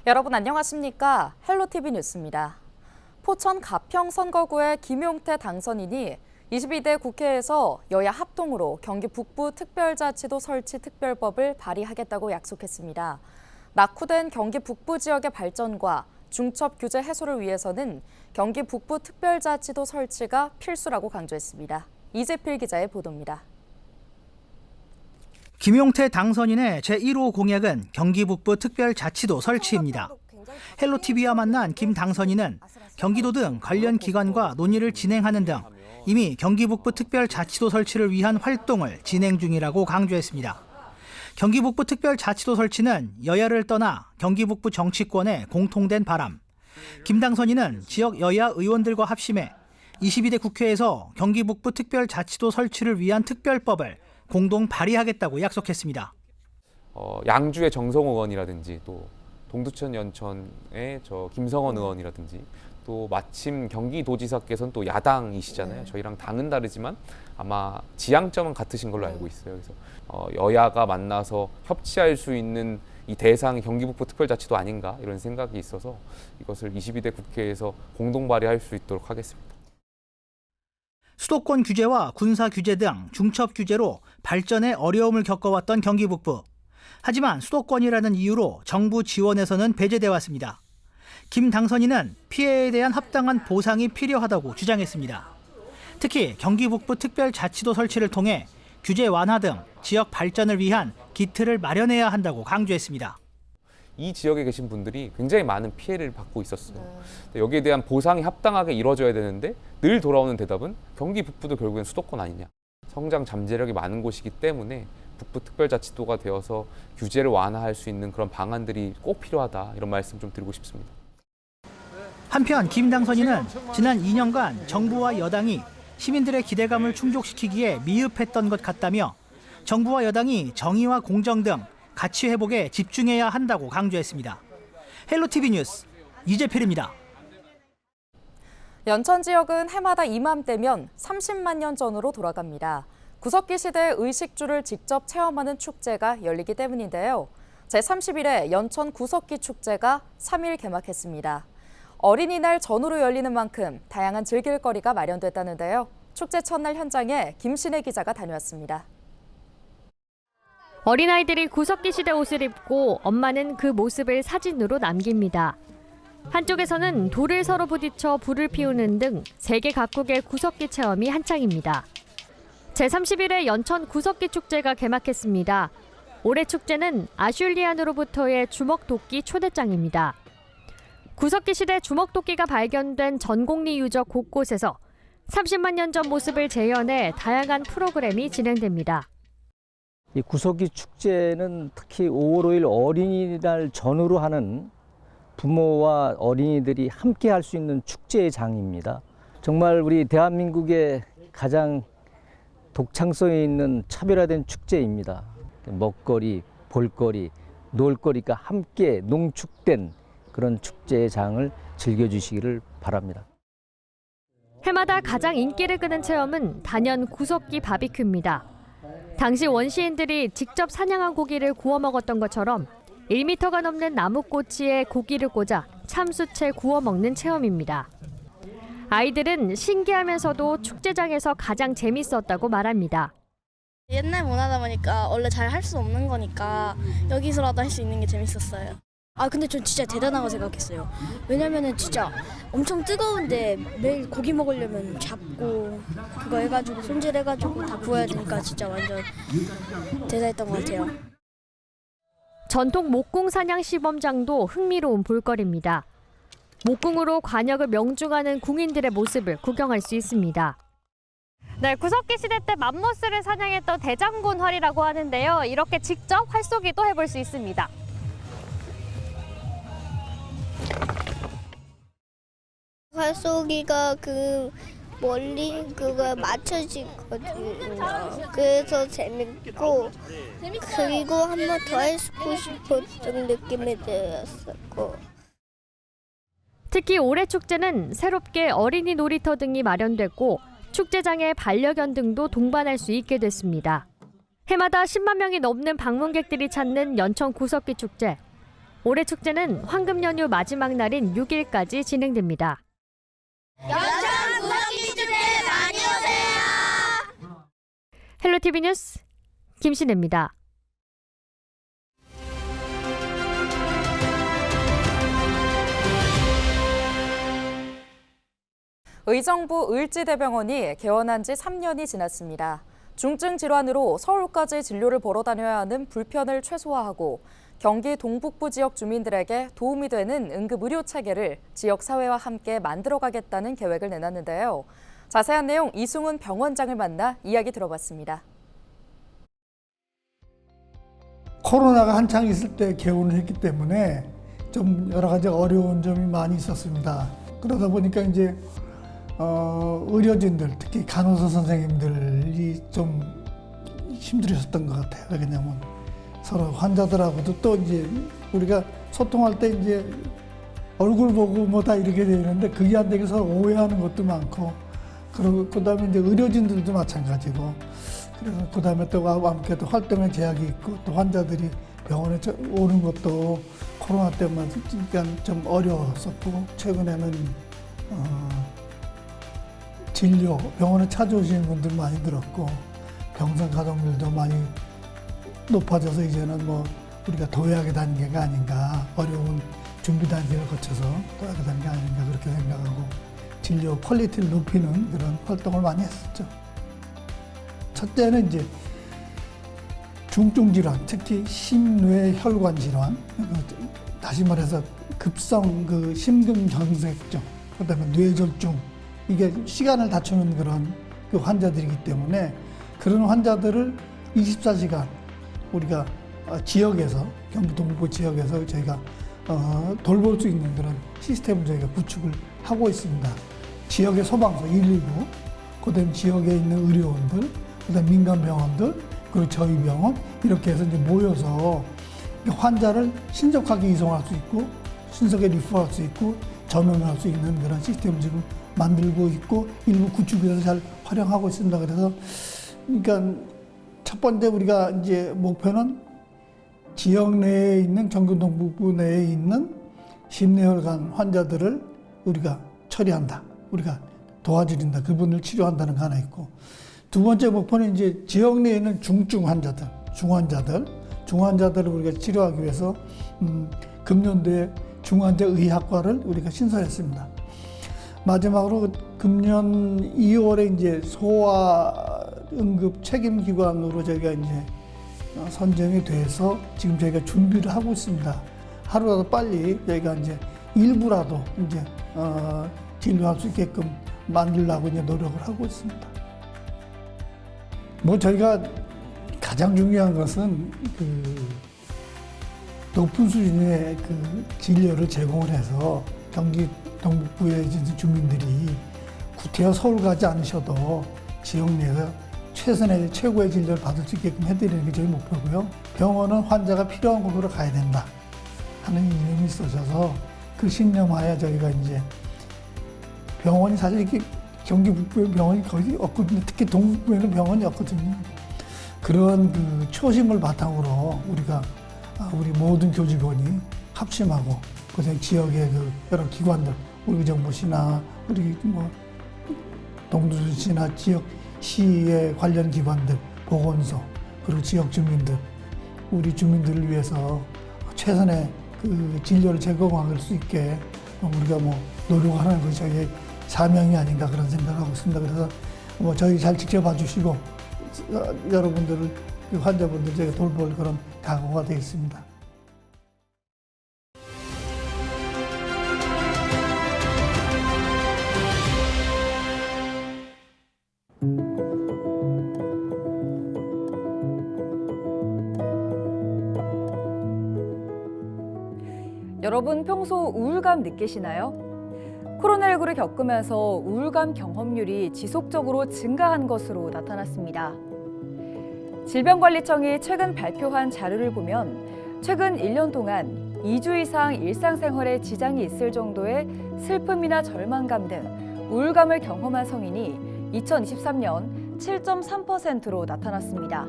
여러분 안녕하십니까? 헬로티비 뉴스입니다. 포천 가평 선거구의 김용태 당선인이 22대 국회에서 여야 합동으로 경기 북부 특별자치도 설치 특별법을 발의하겠다고 약속했습니다. 낙후된 경기 북부 지역의 발전과 중첩 규제 해소를 위해서는 경기 북부 특별자치도 설치가 필수라고 강조했습니다. 이재필 기자의 보도입니다. 김용태 당선인의 제1호 공약은 경기 북부 특별자치도 설치입니다. 헬로티비와 만난 김 당선인은 경기도 등 관련 기관과 논의를 진행하는 등 이미 경기 북부 특별자치도 설치를 위한 활동을 진행 중이라고 강조했습니다. 경기 북부 특별자치도 설치는 여야를 떠나 경기 북부 정치권의 공통된 바람. 김 당선인은 지역 여야 의원들과 합심해 22대 국회에서 경기 북부 특별자치도 설치를 위한 특별법을 공동 발의하겠다고 약속했습니다. 양주의 정성호 의원이라든지 또 동두천 연천의 김성원 의원이라든지 또 마침 경기도지사께서는 또 야당이시잖아요. 저희랑 당은 다르지만 아마 지향점은 같으신 걸로 알고 있어요. 그래서 여야가 만나서 협치할 수 있는 이 대상이 경기 북부 특별자치도 아닌가 이런 생각이 있어서 이것을 22대 국회에서 공동 발의할 수 있도록 하겠습니다. 수도권 규제와 군사 규제 등 중첩 규제로 발전에 어려움을 겪어왔던 경기 북부. 하지만 수도권이라는 이유로 정부 지원에서는 배제돼 왔습니다. 김 당선인은 피해에 대한 합당한 보상이 필요하다고 주장했습니다. 특히 경기 북부 특별자치도 설치를 통해 규제 완화 등 지역 발전을 위한 기틀을 마련해야 한다고 강조했습니다. 이 지역에 계신 분들이 굉장히 많은 피해를 받고 있었어요. 여기에 대한 보상이 합당하게 이루어져야 되는데 늘 돌아오는 대답은 경기 북부도 결국엔 수도권 아니냐. 성장 잠재력이 많은 곳이기 때문에 북부 특별자치도가 되어서 규제를 완화할 수 있는 그런 방안들이 꼭 필요하다. 이런 말씀 좀 드리고 싶습니다. 한편 김 당선인은 지난 2년간 정부와 여당이 시민들의 기대감을 충족시키기에 미흡했던 것 같다며 정부와 여당이 정의와 공정 등 가치 회복에 집중해야 한다고 강조했습니다. 헬로티비 뉴스 이재필입니다. 연천 지역은 해마다 이맘때면 30만 년 전으로 돌아갑니다. 구석기 시대의 의식주를 직접 체험하는 축제가 열리기 때문인데요. 제31회 연천 구석기 축제가 3일 개막했습니다. 어린이날 전후로 열리는 만큼 다양한 즐길거리가 마련됐다는데요. 축제 첫날 현장에 김신혜 기자가 다녀왔습니다. 어린아이들이 구석기 시대 옷을 입고 엄마는 그 모습을 사진으로 남깁니다. 한쪽에서는 돌을 서로 부딪혀 불을 피우는 등 세계 각국의 구석기 체험이 한창입니다. 제31회 연천 구석기 축제가 개막했습니다. 올해 축제는 아슐리안으로부터의 주먹도끼 초대장입니다. 구석기 시대 주먹도끼가 발견된 전곡리 유적 곳곳에서 30만 년 전 모습을 재현해 다양한 프로그램이 진행됩니다. 이 구석기 축제는 특히 5월 5일 어린이날 전후로 하는 부모와 어린이들이 함께 할 수 있는 축제의 장입니다. 정말 우리 대한민국의 가장 독창성이 있는 차별화된 축제입니다. 먹거리, 볼거리, 놀거리가 함께 농축된 그런 축제의 장을 즐겨주시기를 바랍니다. 해마다 가장 인기를 끄는 체험은 단연 구석기 바비큐입니다. 당시 원시인들이 직접 사냥한 고기를 구워 먹었던 것처럼 1m가 넘는 나무꼬치에 고기를 꽂아 참수채 구워 먹는 체험입니다. 아이들은 신기하면서도 축제장에서 가장 재밌었다고 말합니다. 옛날 문화다 보니까 원래 잘 할 수 없는 거니까 여기서라도 할 수 있는 게 재밌었어요. 근데 전 진짜 대단하다고 생각했어요. 왜냐면은 진짜 엄청 뜨거운데 매일 고기 먹으려면 잡고 그거 해가지고 손질해가지고 다 구워야 되니까 진짜 완전 대단했던 것 같아요. 전통 목궁 사냥 시범장도 흥미로운 볼거리입니다. 목궁으로 관역을 명중하는 궁인들의 모습을 구경할 수 있습니다. 네, 구석기 시대 때 맘모스를 사냥했던 대장군 활이라고 하는데요. 이렇게 직접 활쏘기도 해볼 수 있습니다. 활쏘기가 멀리 그거 맞춰지거든요. 그래서 재밌고 그리고 한 번 더 해보고 싶었던 느낌이 들었었고. 특히 올해 축제는 새롭게 어린이 놀이터 등이 마련됐고 축제장에 반려견 등도 동반할 수 있게 됐습니다. 해마다 10만 명이 넘는 방문객들이 찾는 연천 구석기 축제. 올해 축제는 황금 연휴 마지막 날인 6일까지 진행됩니다. 연천 구석기 축제 많이 오세요. 헬로티비 뉴스 김신혜입니다. 의정부 을지대병원이 개원한 지 3년이 지났습니다. 중증 질환으로 서울까지 진료를 보러 다녀야 하는 불편을 최소화하고 경기 동북부 지역 주민들에게 도움이 되는 응급의료 체계를 지역 사회와 함께 만들어가겠다는 계획을 내놨는데요. 자세한 내용 이승훈 병원장을 만나 이야기 들어봤습니다. 코로나가 한창 있을 때 개원을 했기 때문에 좀 여러 가지 어려운 점이 많이 있었습니다. 그러다 보니까 이제 의료진들, 특히 간호사 선생님들이 좀 힘들으셨던 것 같아요. 왜냐면 서로 환자들하고도 또 이제 우리가 소통할 때 이제 얼굴 보고 뭐 다 이렇게 되는데 그게 안 되게 서로 오해하는 것도 많고, 그리고 그다음에 이제 의료진들도 마찬가지고, 그래서 그다음에 또 아무래도 활동에 제약이 있고 또 환자들이 병원에 오는 것도 코로나 때문에 좀 어려웠었고, 최근에는 진료, 병원에 찾아오시는 분들 많이 늘었고 병상 가동률도 많이 높아져서 이제는 뭐 우리가 도약의 단계가 아닌가, 어려운 준비 단계를 거쳐서 도약의 단계 아닌가 그렇게 생각하고 진료 퀄리티를 높이는 그런 활동을 많이 했었죠. 첫째는 이제 중증 질환, 특히 심뇌혈관 질환, 다시 말해서 급성 그 심근경색증, 그다음에 뇌졸중, 이게 시간을 다투는 그런 그 환자들이기 때문에 그런 환자들을 24시간 우리가 지역에서, 경기 동북부 지역에서 저희가 돌볼 수 있는 그런 시스템을 저희가 구축을 하고 있습니다. 지역의 소방서 119, 그다음에 지역에 있는 의료원들, 그다음에 민간 병원들, 그리고 저희 병원, 이렇게 해서 이제 모여서 환자를 신속하게 이송할 수 있고 신속하게 리퍼할 수 있고 전원할 수 있는 그런 시스템을 지금 만들고 있고 일부 구축에서 잘 활용하고 있습니다. 그래서 그러니까 첫 번째 우리가 이제 목표는 지역 내에 있는 경기 동북부 내에 있는 심뇌혈관 환자들을 우리가 처리한다, 우리가 도와드린다, 그분을 치료한다는 거 하나 있고, 두 번째 목표는 이제 지역 내에 있는 중증 환자들, 중환자들을 우리가 치료하기 위해서 금년도에 중환자 의학과를 우리가 신설했습니다. 마지막으로 금년 2월에 이제 소아 응급 책임 기관으로 저희가 이제 선정이 돼서 지금 저희가 준비를 하고 있습니다. 하루라도 빨리 저희가 이제 일부라도 이제 진료할 수 있게끔 만들려고 이제 노력을 하고 있습니다. 뭐 저희가 가장 중요한 것은 그 높은 수준의 그 진료를 제공을 해서 경기 동북부의 주민들이 구태여 서울 가지 않으셔도 지역 내에서 최고의 진료를 받을 수 있게끔 해드리는 게 저희 목표고요. 병원은 환자가 필요한 곳으로 가야 된다 하는 이념이 있어서 그 신념하에 저희가 이제 병원이 사실 이렇게 경기 북부에 병원이 거의 없거든요. 특히 동북부에는 병원이 없거든요. 그런 그 초심을 바탕으로 우리 모든 교직원이 합심하고 그다음에 지역의 그 여러 기관들, 우리 정부시나 우리 뭐 동두시나 지역 시의 관련 기관들, 보건소, 그리고 지역 주민들, 우리 주민들을 위해서 최선의 그 진료를 제공할 수 있게 우리가 뭐 노력하는 것이 저희의 사명이 아닌가 그런 생각을 하고 있습니다. 그래서 뭐 저희 잘 지켜봐 주시고 여러분들을, 그 환자분들 저희가 돌볼 그런 각오가 되어 있습니다. 여러분 평소 우울감 느끼시나요? 코로나19를 겪으면서 우울감 경험률이 지속적으로 증가한 것으로 나타났습니다. 질병관리청이 최근 발표한 자료를 보면 최근 1년 동안 2주 이상 일상생활에 지장이 있을 정도의 슬픔이나 절망감 등 우울감을 경험한 성인이 2023년 7.3%로 나타났습니다.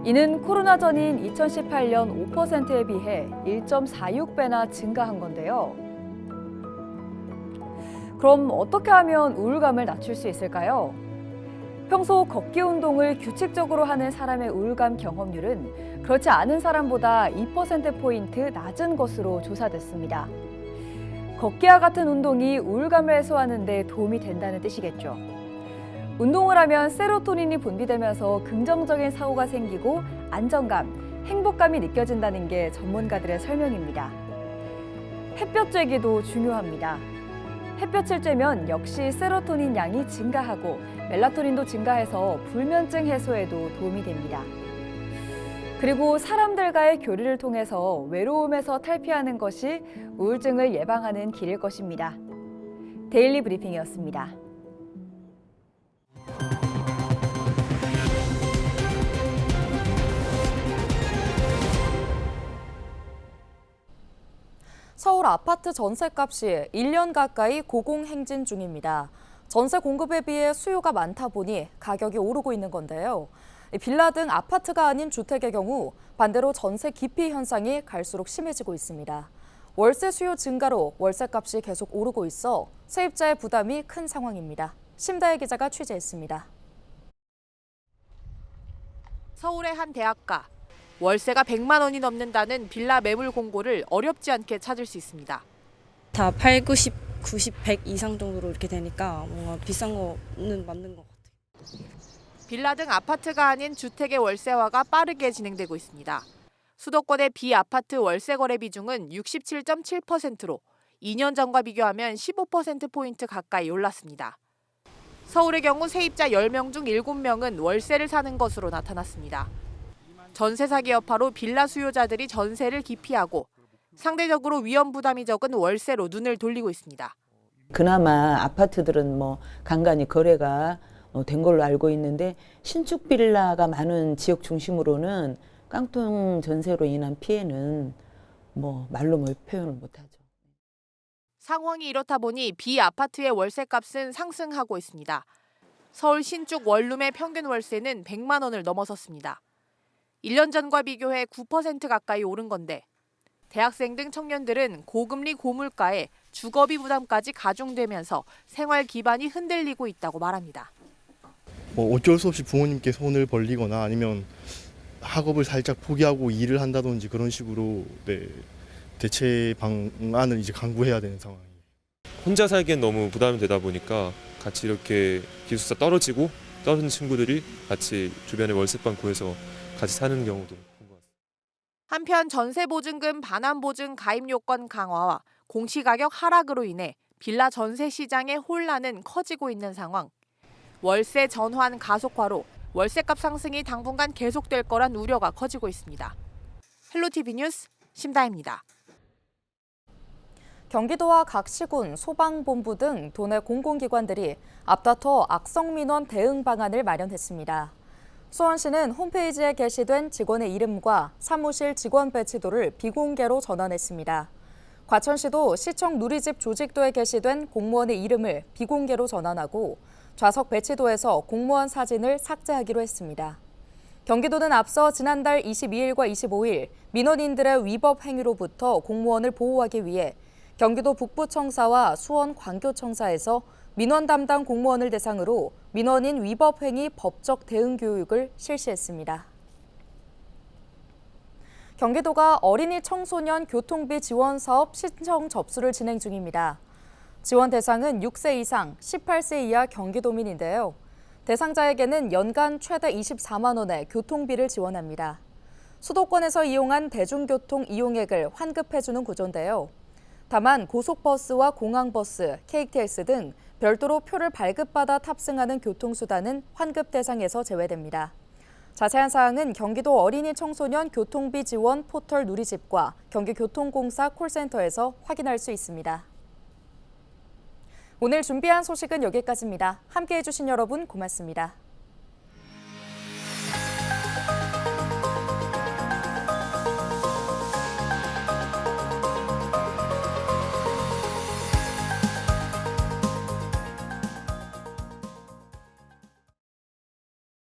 이는 코로나 전인 2018년 5%에 비해 1.46배나 증가한 건데요. 그럼 어떻게 하면 우울감을 낮출 수 있을까요? 평소 걷기 운동을 규칙적으로 하는 사람의 우울감 경험률은 그렇지 않은 사람보다 2%포인트 낮은 것으로 조사됐습니다. 걷기와 같은 운동이 우울감을 해소하는 데 도움이 된다는 뜻이겠죠. 운동을 하면 세로토닌이 분비되면서 긍정적인 사고가 생기고 안정감, 행복감이 느껴진다는 게 전문가들의 설명입니다. 햇볕 쬐기도 중요합니다. 햇볕을 쬐면 역시 세로토닌 양이 증가하고 멜라토닌도 증가해서 불면증 해소에도 도움이 됩니다. 그리고 사람들과의 교류를 통해서 외로움에서 탈피하는 것이 우울증을 예방하는 길일 것입니다. 데일리 브리핑이었습니다. 서울 아파트 전셋값이 1년 가까이 고공행진 중입니다. 전세 공급에 비해 수요가 많다 보니 가격이 오르고 있는 건데요. 빌라 등 아파트가 아닌 주택의 경우 반대로 전세 기피 현상이 갈수록 심해지고 있습니다. 월세 수요 증가로 월세값이 계속 오르고 있어 세입자의 부담이 큰 상황입니다. 심다혜 기자가 취재했습니다. 서울의 한 대학가. 월세가 100만 원이 넘는다는 빌라 매물 공고를 어렵지 않게 찾을 수 있습니다. 다 8, 90, 90, 100 이상 정도로 이렇게 되니까 뭔가 비싼 거는 맞는 것 같아요. 빌라 등 아파트가 아닌 주택의 월세화가 빠르게 진행되고 있습니다. 수도권의 비아파트 월세 거래 비중은 67.7%로 2년 전과 비교하면 15%포인트 가까이 올랐습니다. 서울의 경우 세입자 10명 중 7명은 월세를 사는 것으로 나타났습니다. 전세 사기 여파로 빌라 수요자들이 전세를 기피하고 상대적으로 위험 부담이 적은 월세로 눈을 돌리고 있습니다. 그나마 아파트들은 간간히 거래가 된 걸로 알고 있는데 신축 빌라가 많은 지역 중심으로는 깡통 전세로 인한 피해는 말로 표현을 못하죠. 상황이 이렇다 보니 비아파트의 월세값은 상승하고 있습니다. 서울 신축 원룸의 평균 월세는 100만 원을 넘어섰습니다. 1년 전과 비교해 9% 가까이 오른 건데 대학생 등 청년들은 고금리 고물가에 주거비 부담까지 가중되면서 생활 기반이 흔들리고 있다고 말합니다. 어쩔 수 없이 부모님께 손을 벌리거나 아니면 학업을 살짝 포기하고 일을 한다든지 그런 식으로 대체 방안을 이제 강구해야 되는 상황이에요. 혼자 살기엔 너무 부담이 되다 보니까 같이 이렇게 기숙사 떨어진 친구들이 같이 주변에 월세방 구해서 같이 사는 경우도 본 것 같습니다. 한편 전세보증금 반환보증 가입 요건 강화와 공시가격 하락으로 인해 빌라 전세 시장의 혼란은 커지고 있는 상황. 월세 전환 가속화로 월세값 상승이 당분간 계속될 거란 우려가 커지고 있습니다. 헬로티비 뉴스 심다혜입니다. 경기도와 각 시군, 소방본부 등 도내 공공기관들이 앞다퉈 악성민원 대응 방안을 마련했습니다. 수원시는 홈페이지에 게시된 직원의 이름과 사무실 직원 배치도를 비공개로 전환했습니다. 과천시도 시청 누리집 조직도에 게시된 공무원의 이름을 비공개로 전환하고 좌석 배치도에서 공무원 사진을 삭제하기로 했습니다. 경기도는 앞서 지난달 22일과 25일 민원인들의 위법 행위로부터 공무원을 보호하기 위해 경기도 북부청사와 수원 광교청사에서 민원 담당 공무원을 대상으로 민원인 위법 행위 법적 대응 교육을 실시했습니다. 경기도가 어린이 청소년 교통비 지원 사업 신청 접수를 진행 중입니다. 지원 대상은 6세 이상, 18세 이하 경기도민인데요. 대상자에게는 연간 최대 24만 원의 교통비를 지원합니다. 수도권에서 이용한 대중교통 이용액을 환급해주는 구조인데요. 다만 고속버스와 공항버스, KTX 등 별도로 표를 발급받아 탑승하는 교통수단은 환급 대상에서 제외됩니다. 자세한 사항은 경기도 어린이 청소년 교통비 지원 포털 누리집과 경기교통공사 콜센터에서 확인할 수 있습니다. 오늘 준비한 소식은 여기까지입니다. 함께해 주신 여러분 고맙습니다.